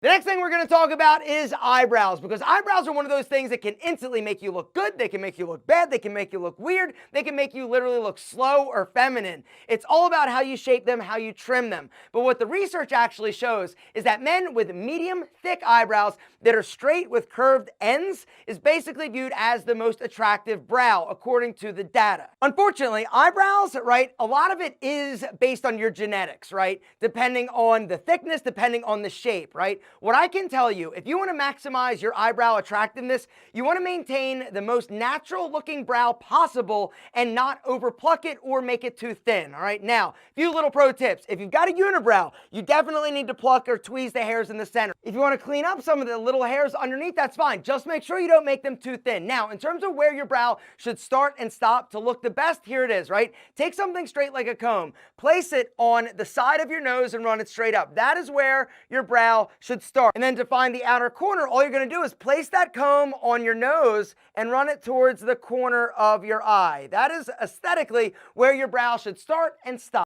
The next thing we're going to talk about is eyebrows, because eyebrows are one of those things that can instantly make you look good, they can make you look bad, they can make you look weird, they can make you literally look slow or feminine. It's all about how you shape them, how you trim them. But what the research actually shows is that men with medium, thick eyebrows that are straight with curved ends is basically viewed as the most attractive brow, according to the data. Unfortunately, eyebrows, right, a lot of it is based on your genetics, right? Depending on the thickness, depending on the shape, right? What I can tell you, if you want to maximize your eyebrow attractiveness, you want to maintain the most natural looking brow possible and not overpluck it or make it too thin. All right, now, a few little pro tips. If you've got a unibrow, you definitely need to pluck or tweeze the hairs in the center. If you want to clean up some of the little hairs underneath, that's fine. Just make sure you don't make them too thin. Now, in terms of where your brow should start and stop to look the best, here it is, right? Take something straight like a comb, place it on the side of your nose and run it straight up. That is where your brow should start. And then to find the outer corner, all you're going to do is place that comb on your nose and run it towards the corner of your eye. That is aesthetically where your brow should start and stop.